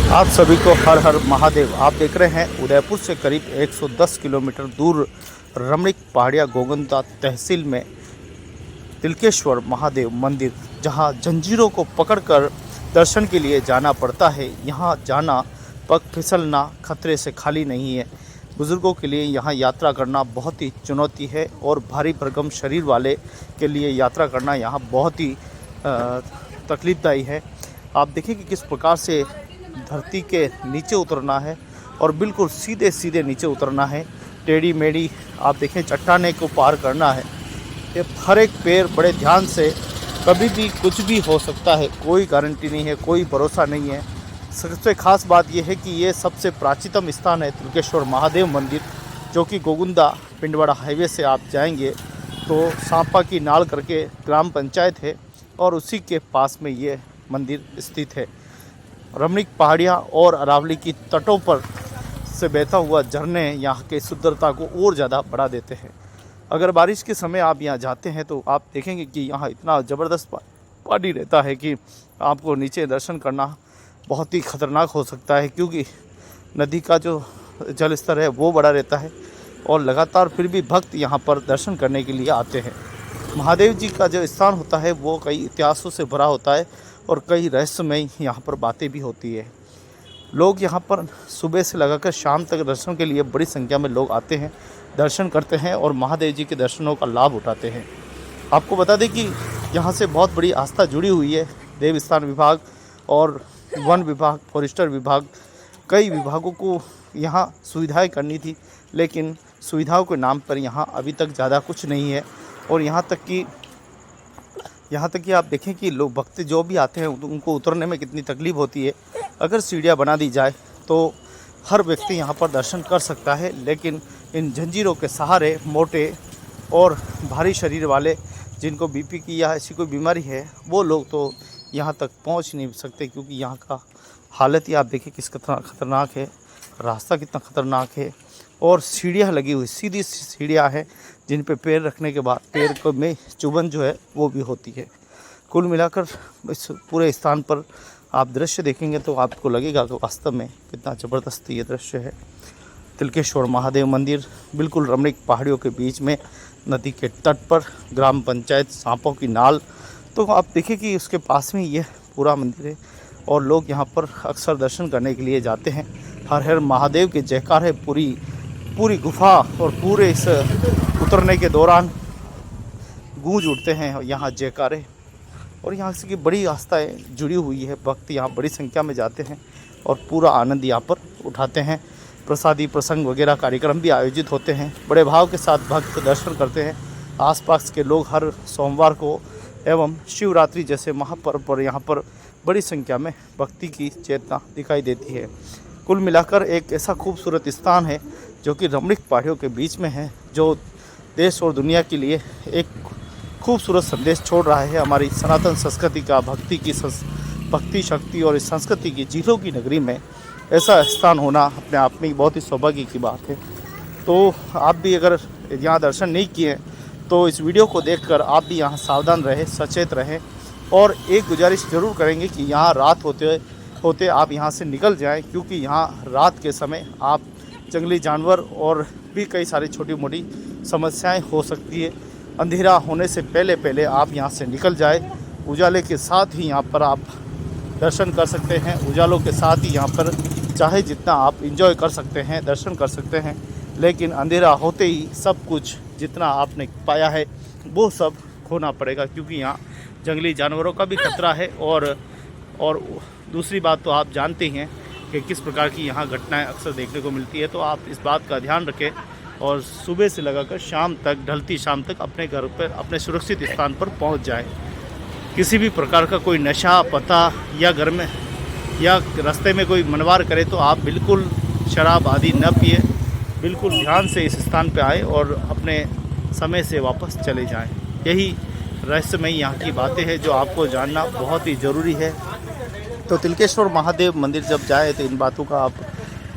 आप सभी को हर हर महादेव। आप देख रहे हैं उदयपुर से करीब 110 किलोमीटर दूर रमणीक पहाड़िया गोगंदा तहसील में तिलकेश्वर महादेव मंदिर, जहां जंजीरों को पकड़कर दर्शन के लिए जाना पड़ता है। यहां जाना पग फिसलना खतरे से खाली नहीं है। बुजुर्गों के लिए यहां यात्रा करना बहुत ही चुनौती है और भारी भरकम शरीर वाले के लिए यात्रा करना यहां बहुत ही तकलीफदायी है। आप देखिए कि किस प्रकार से धरती के नीचे उतरना है और बिल्कुल सीधे सीधे नीचे उतरना है। टेढ़ी मेढ़ी आप देखें चट्टाने को पार करना है। ये हर एक पैर बड़े ध्यान से, कभी भी कुछ भी हो सकता है, कोई गारंटी नहीं है, कोई भरोसा नहीं है। सबसे खास बात यह है कि ये सबसे प्राचीनतम स्थान है तिलकेश्वर महादेव मंदिर, जो कि गोगुंदा पिंडवाड़ा हाईवे से आप जाएंगे तो सांपा की नाल करके ग्राम पंचायत है और उसी के पास में ये मंदिर स्थित है। रमणीक पहाड़ियाँ और अरावली की तटों पर से बहता हुआ झरने यहाँ के सुंदरता को और ज़्यादा बढ़ा देते हैं। अगर बारिश के समय आप यहाँ जाते हैं तो आप देखेंगे कि यहाँ इतना ज़बरदस्त पानी रहता है कि आपको नीचे दर्शन करना बहुत ही ख़तरनाक हो सकता है, क्योंकि नदी का जो जल स्तर है वो बड़ा रहता है और लगातार फिर भी भक्त यहाँ पर दर्शन करने के लिए आते हैं। महादेव जी का जो स्थान होता है वो कई इतिहासों से भरा होता है और कई रहस्यमय यहाँ पर बातें भी होती है। लोग यहाँ पर सुबह से लगाकर शाम तक दर्शन के लिए बड़ी संख्या में लोग आते हैं, दर्शन करते हैं और महादेव जी के दर्शनों का लाभ उठाते हैं। आपको बता दें कि यहाँ से बहुत बड़ी आस्था जुड़ी हुई है। देवस्थान विभाग और वन विभाग, फॉरेस्टर विभाग, कई विभागों को यहाँ सुविधाएं करनी थी, लेकिन सुविधाओं के नाम पर यहाँ अभी तक ज़्यादा कुछ नहीं है। और यहाँ तक कि आप देखें कि लोग भक्त जो भी आते हैं उनको उतरने में कितनी तकलीफ़ होती है। अगर सीढ़ियाँ बना दी जाए तो हर व्यक्ति यहाँ पर दर्शन कर सकता है, लेकिन इन जंजीरों के सहारे मोटे और भारी शरीर वाले, जिनको बीपी की या ऐसी कोई बीमारी है, वो लोग तो यहाँ तक पहुँच नहीं सकते, क्योंकि यहाँ का हालत ही आप देखिए किस खतरनाक है, रास्ता कितना खतरनाक है और सीढ़ियाँ लगी हुई, सीधी सीढ़ियाँ हैं जिन पे पैर रखने के बाद पैर को में चुभन जो है वो भी होती है। कुल मिलाकर इस पूरे स्थान पर आप दृश्य देखेंगे तो आपको लगेगा कि वास्तव में कितना ज़बरदस्त ये दृश्य है। तिलकेश्वर महादेव मंदिर बिल्कुल रमणीक पहाड़ियों के बीच में, नदी के तट पर, ग्राम पंचायत सांपों की नाल, तो आप देखिए कि उसके पास में ये पूरा मंदिर है और लोग यहाँ पर अक्सर दर्शन करने के लिए जाते हैं। हर हर महादेव के जयकार है पूरी गुफा और पूरे इस उतरने के दौरान गूंज उठते हैं यहाँ जयकारे। और यहाँ से की बड़ी आस्थाएं जुड़ी हुई है, भक्त यहाँ बड़ी संख्या में जाते हैं और पूरा आनंद यहाँ पर उठाते हैं। प्रसादी प्रसंग वगैरह कार्यक्रम भी आयोजित होते हैं, बड़े भाव के साथ भक्त दर्शन करते हैं। आसपास के लोग हर सोमवार को एवं शिवरात्रि जैसे महापर्व पर यहाँ पर बड़ी संख्या में भक्ति की चेतना दिखाई देती है। कुल मिलाकर एक ऐसा खूबसूरत स्थान है जो कि रमणीक पहाड़ियों के बीच में है, जो देश और दुनिया के लिए एक खूबसूरत संदेश छोड़ रहा है। हमारी सनातन संस्कृति का, भक्ति शक्ति और इस संस्कृति की झीलों की नगरी में ऐसा स्थान होना अपने आप में बहुत ही सौभाग्य की बात है। तो आप भी अगर यहाँ दर्शन नहीं किए तो इस वीडियो को देखकर आप भी यहाँ सावधान रहें, सचेत रहें और एक गुजारिश ज़रूर करेंगे कि यहाँ रात होते आप यहाँ से निकल जाएं, क्योंकि यहाँ रात के समय आप जंगली जानवर और भी कई सारी छोटी मोटी समस्याएं हो सकती है। अंधेरा होने से पहले आप यहाँ से निकल जाए। उजाले के साथ ही यहाँ पर आप दर्शन कर सकते हैं, उजालों के साथ ही यहाँ पर चाहे जितना आप एंजॉय कर सकते हैं, दर्शन कर सकते हैं, लेकिन अंधेरा होते ही सब कुछ जितना आपने पाया है वो सब खोना पड़ेगा, क्योंकि यहाँ जंगली जानवरों का भी खतरा है। और दूसरी बात तो आप जानते हैं कि किस प्रकार की यहाँ घटनाएं अक्सर देखने को मिलती है। तो आप इस बात का ध्यान रखें और सुबह से लगाकर शाम तक, ढलती शाम तक अपने घर पर, अपने सुरक्षित स्थान पर पहुँच जाएँ। किसी भी प्रकार का कोई नशा पता या घर में या रास्ते में कोई मनवार करे तो आप बिल्कुल शराब आदि न पिए, बिल्कुल ध्यान से इस स्थान पर आए और अपने समय से वापस चले जाएं। यही रहस्यमय यहाँ की बातें हैं जो आपको जानना बहुत ही ज़रूरी है। तो तिलकेश्वर महादेव मंदिर जब जाए तो इन बातों का आप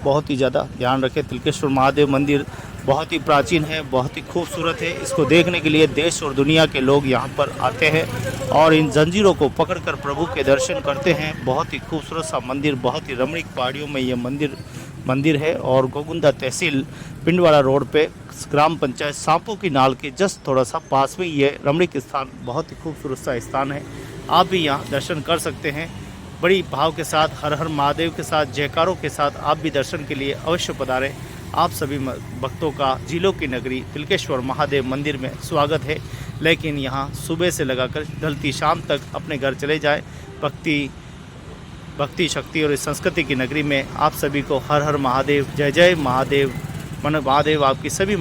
बहुत ही ज़्यादा ध्यान रखें। तिलकेश्वर महादेव मंदिर बहुत ही प्राचीन है, बहुत ही खूबसूरत है। इसको देखने के लिए देश और दुनिया के लोग यहाँ पर आते हैं और इन जंजीरों को पकड़कर प्रभु के दर्शन करते हैं। बहुत ही खूबसूरत सा मंदिर, बहुत ही रमणीक पहाड़ियों में ये मंदिर है और गोगुंदा तहसील पिंडवाड़ा रोड पे ग्राम पंचायत सांपों की नाल के जस्ट थोड़ा सा पास में ये रमणीक स्थान, बहुत ही खूबसूरत सा स्थान है। आप भी यहाँ दर्शन कर सकते हैं। बड़ी भाव के साथ, हर हर महादेव के साथ, जयकारों के साथ आप भी दर्शन के लिए अवश्य पधारें। आप सभी भक्तों का झीलों की नगरी तिलकेश्वर महादेव मंदिर में स्वागत है। लेकिन यहाँ सुबह से लगाकर ढलती शाम तक अपने घर चले जाएं। भक्ति शक्ति और इस संस्कृति की नगरी में आप सभी को हर हर महादेव, जय जय महादेव। मन महादेव आपकी सभी